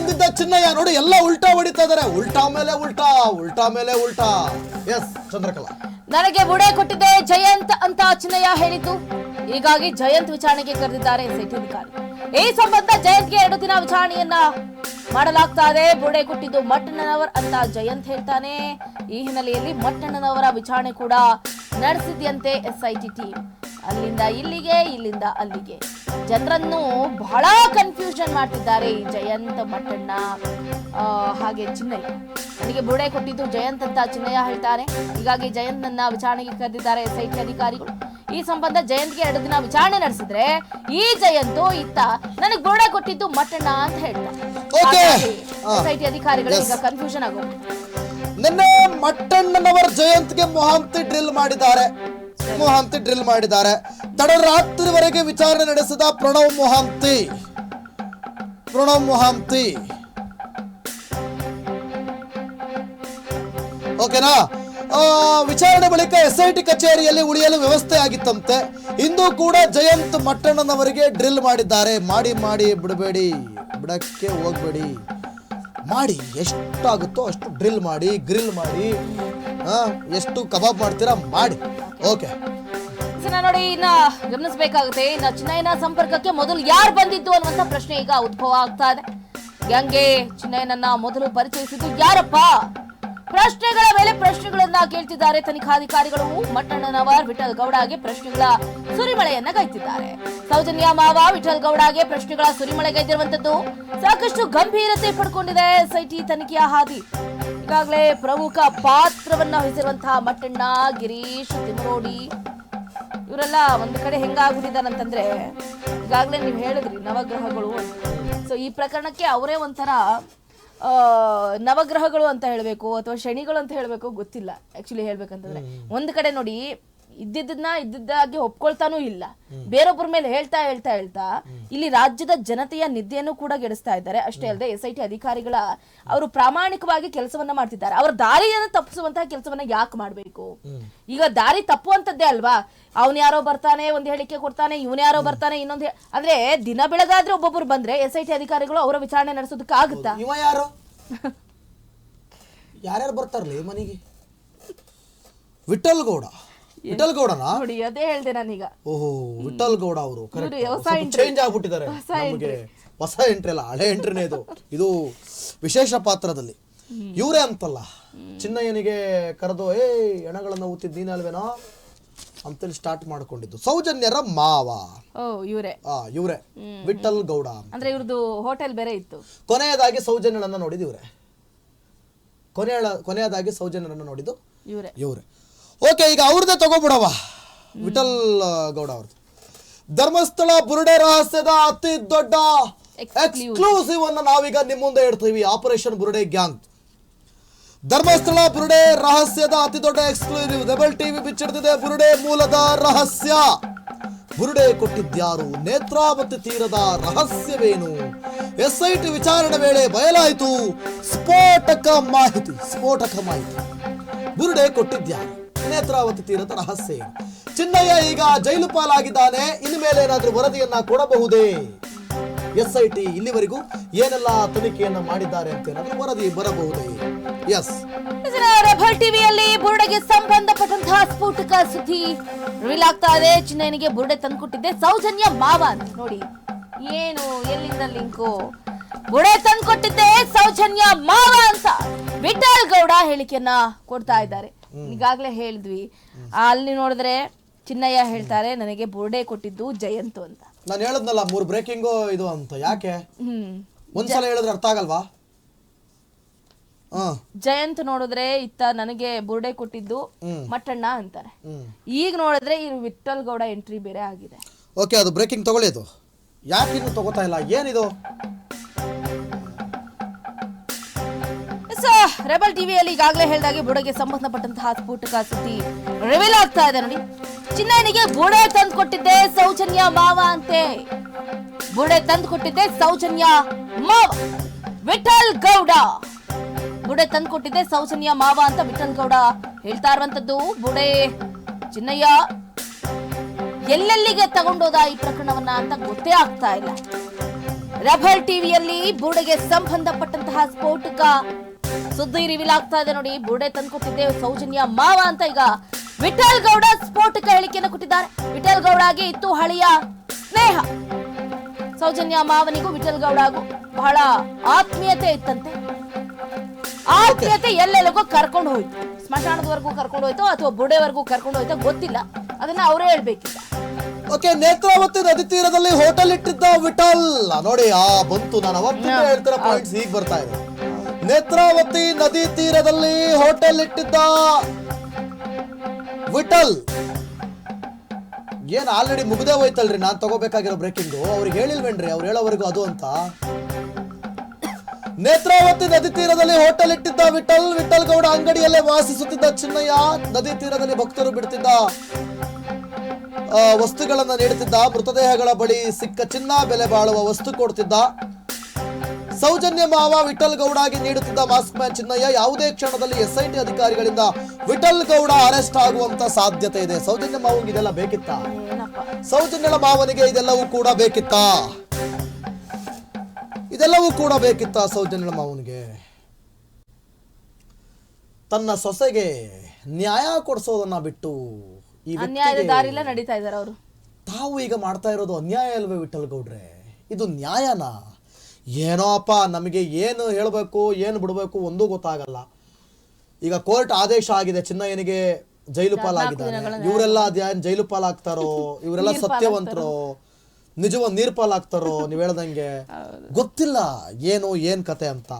ಬಂದಿದ್ದ ಚಿನ್ನಯ್ಯ ನೋಡಿ ಎಲ್ಲ ಉಲ್ಟಾ ಹೊಡಿತಾ ಇದಾರೆ. ಉಲ್ಟಾ ಮೇಲೆ ಉಲ್ಟಾ, ಉಲ್ಟಾ ಮೇಲೆ ಉಲ್ಟಾ. ಎಸ್ ಚಂದ್ರಕಲಾ, ನನಗೆ ಬುಡೆ ಕೊಟ್ಟಿದ್ದೆ ಜಯಂತ್ ಅಂತ ಚಿನ್ನಯ್ಯ ಹೇಳಿದ್ದು. ಹೀಗಾಗಿ ಜಯಂತ್ ವಿಚಾರಣೆಗೆ ಕರೆದಿದ್ದಾರೆ ಎಸ್ಐಟಿ ಅಧಿಕಾರಿ. ಈ ಸಂಬಂಧ ಜಯಂತ್ಗೆ 2 ದಿನ ವಿಚಾರಣೆಯನ್ನ ಮಾಡಲಾಗ್ತಾ ಇದೆ. ಬುಡೆ ಕೊಟ್ಟಿದ್ದು ಮಟ್ಟಣ್ಣನವರ್ ಅಂತ ಜಯಂತ್ ಹೇಳ್ತಾನೆ. ಈ ಹಿನ್ನೆಲೆಯಲ್ಲಿ ಮಟ್ಟಣ್ಣನವರ ವಿಚಾರಣೆ ಕೂಡ ನಡೆಸಿದ್ಯಂತೆ ಎಸ್ಐಟಿ ಟೀಮ್. ಅಲ್ಲಿಂದ ಇಲ್ಲಿಗೆ, ಇಲ್ಲಿಂದ ಅಲ್ಲಿಗೆ ಜನರನ್ನು ಬಹಳ ಕನ್ಫ್ಯೂಷನ್ ಮಾಡ್ತಿದ್ದಾರೆ ಈ ಜಯಂತ್, ಮಟ್ಟಣ್ಣ ಹಾಗೆ ಚಿನ್ನಯ್ಯ. ನನಗೆ ಬುಡೆ ಕೊಟ್ಟಿದ್ದು ಜಯಂತ್ ಅಂತ ಚಿನ್ನಯ್ಯ ಹೇಳ್ತಾರೆ. ಹೀಗಾಗಿ ಜಯಂತ್ ನನ್ನ ವಿಚಾರಣೆಗೆ ಕರೆದಿದ್ದಾರೆ ಎಸ್ಐಟಿ ಅಧಿಕಾರಿಗಳು. ಈ ಸಂಬಂಧ ಜಯಂತ್ಗೆ 2 ದಿನ ವಿಚಾರಣೆ ನಡೆಸಿದ್ರೆ ಈ ಜಯಂತು ಇತ್ತ ನನಗೆ ಬುಡೆ ಕೊಟ್ಟಿದ್ದು ಮಟ್ಟಣ್ಣ ಅಂತ ಹೇಳ್ತಾರೆ. ಎಸ್ಐಟಿ ಅಧಿಕಾರಿಗಳು ಈಗ ಕನ್ಫ್ಯೂಷನ್ ಆಗೋದು. ನಿನ್ನೆ ಮಟ್ಟಣ್ಣನವರ್ ಜಯಂತ್ಗೆ ಮೊಹಾಂತಿ ಡ್ರಿಲ್ ಮಾಡಿದ್ದಾರೆ. ತಡರಾತ್ರಿವರೆಗೆ ವಿಚಾರಣೆ ನಡೆಸಿದ ಪ್ರಣವ್ ಮೊಹಾಂತಿ ಓಕೆನಾ. ವಿಚಾರಣೆ ಬಳಿಕ ಎಸ್ಐಟಿ ಕಚೇರಿಯಲ್ಲಿ ಉಳಿಯಲು ವ್ಯವಸ್ಥೆ ಆಗಿತ್ತಂತೆ. ಇಂದು ಕೂಡ ಜಯಂತ್ ಮಟ್ಟಣ್ಣನವರಿಗೆ ಡ್ರಿಲ್ ಮಾಡಿದ್ದಾರೆ. ಮಾಡಿ ಬಿಡಬೇಡಿ, ಬಿಡಕ್ಕೆ ಹೋಗ್ಬೇಡಿ, ಮಾಡಿ ಎಷ್ಟಾಗುತ್ತೋ ಅಷ್ಟು ಡ್ರಿಲ್ ಮಾಡಿ, ಗ್ರಿಲ್ ಮಾಡಿ, ಎಷ್ಟು ಕಬಾಬ್ ಮಾಡ್ತೀರಾ ಮಾಡಿ. ಓಕೆ ನೋಡಿ, ಇನ್ನ ಗಮನಿಸಬೇಕಾಗುತ್ತೆ. ಇನ್ನ ಚಿನ್ನಯ್ಯನ ಸಂಪರ್ಕಕ್ಕೆ ಮೊದಲು ಯಾರು ಬಂದಿದ್ದು ಅನ್ನುವಂತ ಪ್ರಶ್ನೆ ಈಗ ಉದ್ಭವ ಆಗ್ತಾ ಇದೆ. ಹಂಗೆ ಚಿನ್ನಯ್ಯನನ್ನ ಮೊದಲು ಪರಿಚಯಿಸಿದ್ದು ಯಾರಪ್ಪ? ಪ್ರಶ್ನೆಗಳ ಮೇಲೆ ಪ್ರಶ್ನೆಗಳನ್ನ ಕೇಳ್ತಿದ್ದಾರೆ ತನಿಖಾಧಿಕಾರಿಗಳು. ಮಟ್ಟಣ್ಣನವರ್ ವಿಠಲ್ ಗೌಡಗೆ ಪ್ರಶ್ನೆಗಳ ಸುರಿಮಳೆಯನ್ನ ಗೈತಿದ್ದಾರೆ. ಸೌಜನ್ಯ ಮಾವ ವಿಠಲ್ ಗೌಡಗೆ ಪ್ರಶ್ನೆಗಳ ಸುರಿಮಳೆಗೈದಿರುವಂತದ್ದು ಸಾಕಷ್ಟು ಗಂಭೀರತೆ ಪಡ್ಕೊಂಡಿದೆ ಎಸ್ಐಟಿ ತನಿಖೆಯ ಹಾದಿ. ಈಗಾಗಲೇ ಪ್ರಮುಖ ಪಾತ್ರವನ್ನ ವಹಿಸಿರುವಂತಹ ಮಟ್ಟಣ್ಣ, ಗಿರೀಶ್, ತಿಮರೋಡಿ ಇವರೆಲ್ಲ ಒಂದ್ ಕಡೆ ಹೆಂಗಾಗ್ಬಿಟ್ಟಿದಾರಂತಂದ್ರೆ, ಈಗಾಗಲೇ ನೀವು ಹೇಳಿದ್ರಿ ನವಗ್ರಹಗಳು ಅಂತ. ಸೊ ಈ ಪ್ರಕರಣಕ್ಕೆ ಅವರೇ ಒಂಥರ ನವಗ್ರಹಗಳು ಅಂತ ಹೇಳಬೇಕು ಅಥವಾ ಶನಿಗಳು ಅಂತ ಹೇಳಬೇಕು, ಗೊತ್ತಿಲ್ಲ ಆಕ್ಚುಲಿ ಹೇಳ್ಬೇಕಂತಂದ್ರೆ. ಒಂದ್ ಕಡೆ ನೋಡಿ, ಇದ್ದಿದ್ದಾಗಿ ಒಪ್ಕೊಳ್ತಾನೂ ಇಲ್ಲ, ಬೇರೊಬ್ಬರ ಮೇಲೆ ಹೇಳ್ತಾ ಇಲ್ಲಿ ರಾಜ್ಯದ ಜನತೆಯ ನಿದ್ದೆಯನ್ನು ಕೂಡ ಗೆಡಿಸ್ತಾ ಇದ್ದಾರೆ. ಅಷ್ಟೇ ಅಲ್ಲದೆ ಎಸ್ಐಟಿ ಅಧಿಕಾರಿಗಳ ಅವರು ಪ್ರಾಮಾಣಿಕವಾಗಿ ಕೆಲಸವನ್ನ ಮಾಡ್ತಿದ್ದಾರೆ. ಅವರ ದಾರಿಯನ್ನು ತಪ್ಪಿಸುವಂತಹ ಕೆಲಸವನ್ನ ಯಾಕೆ ಮಾಡ್ಬೇಕು? ಈಗ ದಾರಿ ತಪ್ಪುವಂತದ್ದೇ ಅಲ್ವಾ. ಅವನ್ ಯಾರೋ ಬರ್ತಾನೆ, ಒಂದ್ ಹೇಳಿಕೆ ಕೊಡ್ತಾನೆ, ಇವನ್ ಯಾರೋ ಬರ್ತಾನೆ, ಇನ್ನೊಂದು ಅಂದ್ರೆ ದಿನ ಬೆಳಗಾದ್ರೆ ಒಬ್ಬೊಬ್ರು ಬಂದ್ರೆ ಎಸ್ಐಟಿ ಅಧಿಕಾರಿಗಳು ಅವರ ವಿಚಾರಣೆ ನಡೆಸೋದಕ್ಕೆ ಆಗುತ್ತಾ? ಯಾರ್ಯಾರು ಬರ್ತಾರಲ್ಲ ಮನೆಗೆ? ವಿಠಲ್ ಗೌಡನಾ? ನೋಡಿ, ಅದೇ ಹೇಳ್ದೆ ನಾನೀಗ. ಓಹೋ, ವಿಠಲ್ ಗೌಡ ಅವರು ಚೇಂಜ್ ಆಗ್ಬಿಟ್ಟಿದ್ದಾರೆ. ಹೊಸ ಎಂಟ್ರಿ ಅಲ್ಲ, ಹಳೆ ಎಂಟ್ರಿನೇ ಇದು ವಿಶೇಷ ಪಾತ್ರದಲ್ಲಿ. ಇವರೇ ಅಂತಲ್ಲ ಚಿನ್ನಯ್ಯನಿಗೆ ಕರೆದು ಹೆಣಗಳನ್ನ ಊತಿದ್ ನೀನ್ ಅಲ್ವೇನೋ ಅಂತೇಳಿ ಸ್ಟಾರ್ಟ್ ಮಾಡ್ಕೊಂಡಿದ್ದು. ಸೌಜನ್ಯರ ಮಾವ ಇವ್ರೆ ವಿಠಲ್ ಗೌಡ ಅಂದ್ರೆ ಇವ್ರದ್ದು ಹೋಟೆಲ್ ಬೇರೆ ಇತ್ತು. ಕೊನೆಯದಾಗಿ ಸೌಜನ್ಯನನ್ನ ನೋಡಿದ್ದು ನೋಡಿದ್ದು ಇವ್ರೆ. ಓಕೆ, ಈಗ ಅವ್ರದ್ದೇ ತಗೋಬಿಡವ, ವಿಠಲ್ ಗೌಡ ಅವ್ರದ್ದು. ಧರ್ಮಸ್ಥಳ ಬುರುಡೆ ರಹಸ್ಯದ ಅತಿ ದೊಡ್ಡ ಎಕ್ಸ್ಕ್ಲೂಸಿವ್ ಅನ್ನ ನಾವೀಗ ನಿಮ್ಮ ಮುಂದೆ ಇಡ್ತೀವಿ. ಆಪರೇಷನ್ ಬುರುಡೆ ಗ್ಯಾಂಗ್. ಧರ್ಮಸ್ಥಳ ಬುರುಡೆ ರಹಸ್ಯದ ಅತಿ ದೊಡ್ಡ ಎಕ್ಸ್ಕ್ಲೂಸಿವ್. ರೆಬೆಲ್ ಟಿವಿ ಬಿಚ್ಚಿಡ್ತಿದೆ ಬುರುಡೆ ಮೂಲದ ರಹಸ್ಯ. ಬುರುಡೆ ಕೊಟ್ಟಿದ್ಯಾರು? ನೇತ್ರಾವತಿ ತೀರದ ರಹಸ್ಯವೇನು? ಎಸ್ಐಟಿ ವಿಚಾರಣೆ ವೇಳೆ ಬಯಲಾಯಿತು ಸ್ಫೋಟಕ ಮಾಹಿತಿ. ಬುರುಡೆ ಕೊಟ್ಟಿದ್ಯಾರು? ನೇತ್ರಾವತಿ ತೀರದ ರಹಸ್ಯ ಏನು? ಚಿನ್ನಯ್ಯ ಈಗ ಜೈಲು ಪಾಲಾಗಿದ್ದಾನೆ. ಇನ್ನು ಮೇಲೆ ಏನಾದ್ರೂ ವರದಿಯನ್ನ ಕೊಡಬಹುದೇ? ಎಸ್ಐಟಿ ಇಲ್ಲಿವರೆಗೂ ಏನೆಲ್ಲ ತನಿಖೆಯನ್ನ ಮಾಡಿದ್ದಾರೆ ಅಂತ ಏನಾದ್ರೂ ವರದಿ ಬರಬಹುದೇ? ಎಸ್, ರೆಬೆಲ್ ಟಿವಿಯಲ್ಲಿ ಬುರುಡೆಗೆ ಸಂಬಂಧಪಟ್ಟಂತಹ ಸ್ಫೋಟಕ ಸುದ್ದಿ ರಿವೀಲ್ ಆಗ್ತಾ ಇದೆ. ಚಿನ್ನಯ್ಯನಿಗೆ ಬುರುಡೆ ತಂದ್ಕೊಟ್ಟಿದ್ದೆ ಸೌಜನ್ಯ ಮಾವ ಅಂತ. ನೋಡಿ, ಏನು ಎಲ್ಲಿಂದ ಲಿಂಕು? ಬುರುಡೆ ತಂದ್ಕೊಟ್ಟಿದ್ದೆ ಸೌಜನ್ಯ ಮಾವ ಅಂತ ವಿಠಲ್ ಗೌಡ ಹೇಳಿಕೆಯನ್ನ ಕೊಡ್ತಾ ಇದ್ದಾರೆ. ಈಗಾಗಲೇ ಹೇಳಿದ್ವಿ, ಅಲ್ಲಿ ನೋಡಿದ್ರೆ ಚಿನ್ನಯ್ಯ ಹೇಳ್ತಾರೆ ನನಗೆ ಬುರುಡೆ ಕೊಟ್ಟಿದ್ದು ಜಯಂತ್ ಅಂತ. ನಾನು ಹೇಳದ್ನಲ್ಲ 3 ಬ್ರೇಕಿಂಗು ಇದು ಅಂತ. ಯಾಕೆ ಒಂದ್ಸಲ ಹೇಳಿದ್ರೆ ಅರ್ಥ ಆಗಲ್ವಾ? ಜಯಂತ್ ನೋಡಿದ್ರೆ ಇತ್ತ ನನಗೆ ಬುರುಡೆ ಕೊಟ್ಟಿದ್ದು ಮಟ್ಟಣ್ಣ ಅಂತಾರೆ. ಈಗ ನೋಡಿದ್ರೆ ಈ ವಿಠಲ್ ಗೌಡ ಎಂಟ್ರಿ ಬೇರೆ ಆಗಿದೆ. ಓಕೆ, ಅದು ಬ್ರೇಕಿಂಗ್ ತಗೊಳ್ಳಿ. ಅದು ಯಾಕೆ ಇನ್ನು ತಗೋತಾ ಇಲ್ಲ? ಏನಿದು? ರೆಬೆಲ್ ಟಿವಿಯಲ್ಲಿ ಈಗಾಗಲೇ ಹೇಳಿದಾಗೆ ಬುರುಡೆಗೆ ಸಂಬಂಧಪಟ್ಟಂತಹ ಸ್ಫೋಟಕ ಸುದ್ದಿ ರಿವೀಲ್ ಆಗ್ತಾ ಇದೆ. ನೋಡಿ, ಚಿನ್ನಯ್ಯನಿಗೆ ಬುರುಡೆ ತಂದು ಕೊಟ್ಟಿದ್ದೆ ಸೌಜನ್ಯ ಮಾವ ಅಂತೆ. ಬುರುಡೆ ತಂದು ಕೊಟ್ಟಿದ್ದೆ ಸೌಜನ್ಯ ಮಾವ ವಿಠಲ್ ಗೌಡ. ಬುರುಡೆ ತಂದು ಕೊಟ್ಟಿದ್ದೆ ಸೌಜನ್ಯ ಮಾವ ಅಂತ ವಿಠಲ್ ಗೌಡ ಹೇಳ್ತಾ ಇರುವಂತದ್ದು. ಬುರುಡೆ ಚಿನ್ನಯ್ಯ ಎಲ್ಲೆಲ್ಲಿಗೆ ತಗೊಂಡೋದ ಈ ಪ್ರಕರಣವನ್ನ ಅಂತ ಗೊತ್ತೇ ಆಗ್ತಾ ಇಲ್ಲ. ರೆಬಲ್ ಟಿವಿಯಲ್ಲಿ ಬುರುಡೆಗೆ ಸಂಬಂಧಪಟ್ಟಂತಹ ಸ್ಫೋಟಕ ಸುದ್ದಿ ರಿವೀಲ್ ಆಗ್ತಾ ಇದೆ ನೋಡಿ. ಬುರುಡೆ ತಂದ್ಕೊಟ್ಟಿದ್ದೆ ಸೌಜನ್ಯ ಮಾವ ಅಂತ ಈಗ ವಿಠಲ್ ಗೌಡ ಸ್ಫೋಟಕ ಹೇಳಿಕೆಯನ್ನು ಕೊಟ್ಟಿದ್ದಾರೆ. ವಿಠಲ್ ಗೌಡಗೆ ಇತ್ತು ಹಳೆಯ ಸ್ನೇಹ. ಸೌಜನ್ಯ ಮಾವನಿಗೂ ವಿಠಲ್ ಗೌಡಗೂ ಬಹಳ ಆತ್ಮೀಯತೆ ಇತ್ತಂತೆ. ಆತ್ಮೀಯತೆ ಎಲ್ಲೆಲ್ಲಿಗೂ ಕರ್ಕೊಂಡು ಹೋಯ್ತು, ಸ್ಮಶಾನದವರೆಗೂ ಕರ್ಕೊಂಡು ಹೋಯ್ತು ಅಥವಾ ಬುರುಡೆವರೆಗೂ ಕರ್ಕೊಂಡು ಹೋಯ್ತು ಗೊತ್ತಿಲ್ಲ, ಅದನ್ನ ಅವರೇ ಹೇಳ್ಬೇಕಿಲ್ಲ. ಓಕೆ, ನೇತ್ರಾವತಿ ನದಿ ತೀರದಲ್ಲಿ ಹೋಟೆಲ್ ಇಟ್ಟಿದ್ದ ವಿಠಲ್ ನೋಡಿ. ಬಂತು, ನಾನು ಅವತ್ತಿಂದ ಹೇಳ್ತಿರೋ ಪಾಯಿಂಟ್ಸ್ ಈಗ ಬರ್ತಾ ಇದೆ. ನೇತ್ರಾವತಿ ನದಿ ತೀರದಲ್ಲಿ ಹೋಟೆಲ್ ಇಟ್ಟಿದ್ದ ವಿಠಲ್ ಏನ್ ಆಲ್ರೆಡಿ ಮುಗ್ದೇ ಹೋಯ್ತಲ್ರಿ. ನಾನ್ ತಗೋಬೇಕಾಗಿರೋ ಬ್ರೇಕಿಂಗು ಅವ್ರಿಗೆ ಹೇಳಿಲ್ವೇನ್ರಿ? ಅವ್ರು ಹೇಳೋವರೆಗೂ ಅದು ಅಂತ. ನೇತ್ರಾವತಿ ನದಿ ತೀರದಲ್ಲಿ ಹೋಟೆಲ್ ಇಟ್ಟಿದ್ದ ವಿಠಲ್ ಗೌಡ ಅಂಗಡಿಯಲ್ಲೇ ವಾಸಿಸುತ್ತಿದ್ದ ಚಿನ್ನಯ್ಯ ನದಿ ತೀರದಲ್ಲಿ ಭಕ್ತರು ಬಿಡ್ತಿದ್ದ ವಸ್ತುಗಳನ್ನ ನೀಡುತ್ತಿದ್ದ. ಮೃತದೇಹಗಳ ಬಳಿ ಸಿಕ್ಕ ಚಿನ್ನ, ಬೆಲೆ ಬಾಳುವ ವಸ್ತು ಕೊಡ್ತಿದ್ದ. ಸೌಜನ್ಯ ಮಾವ ವಿಠಲ್ ಗೌಡಗೆ ನೀಡುತ್ತಿದ್ದ ಮಾಸ್ಕ್ ಮ್ಯಾನ್ ಚಿನ್ನಯ್ಯ. ಯಾವುದೇ ಕ್ಷಣದಲ್ಲಿ SIT ಅಧಿಕಾರಿಗಳಿಂದ ವಿಠಲ್ ಗೌಡ ಅರೆಸ್ಟ್ ಆಗುವಂತ ಸಾಧ್ಯತೆ ಇದೆ. ಸೌಜನ್ಯ ಮಾವನಿಗೆ ಇದೆಲ್ಲ ಬೇಕಿತ್ತ? ಸೌಜನ್ಯಳ ಮಾವನಿಗೆ ಇದೆಲ್ಲವೂ ಕೂಡ ಬೇಕಿತ್ತ? ಇದೆಲ್ಲವೂ ಕೂಡ ಬೇಕಿತ್ತ ಸೌಜನ್ಯಳ ಮಾವನಿಗೆ? ತನ್ನ ಸೊಸೆಗೆ ನ್ಯಾಯ ಕೊಡಿಸೋದನ್ನ ಬಿಟ್ಟು ಈ ಅನ್ಯಾಯದ ದಾರಿಲ್ಲ ನಡೀತಾ ಇದ್ದಾರೆ ಅವರು. ತಾವು ಈಗ ಮಾಡ್ತಾ ಇರೋದು ಅನ್ಯಾಯ ಅಲ್ವೇ ವಿಠಲ್ ಗೌಡ್ರೆ? ಇದು ನ್ಯಾಯನಾ? ಏನೋ ಅಪ್ಪ, ನಮಗೆ ಏನು ಹೇಳಬೇಕು ಏನು ಬಿಡಬೇಕು ಒಂದೂ ಗೊತ್ತಾಗಲ್ಲ. ಈಗ ಕೋರ್ಟ್ ಆದೇಶ ಆಗಿದೆ, ಚಿನ್ನಯ್ಯನಿಗೆ ಜೈಲು ಪಾಲಾಗಿದ್ದಾರೆ. ಇವರೆಲ್ಲ ಜೈಲು ಪಾಲಾಗ್ತಾರೋ? ಇವರೆಲ್ಲ ಸತ್ಯವಂತರೋ ನಿಜವ ನೀರ್ ಪಾಲಾಗ್ತಾರೋ? ನೀವ್ ಹೇಳ್ದಂಗೆ ಗೊತ್ತಿಲ್ಲ ಏನು ಏನ್ ಕತೆ ಅಂತ.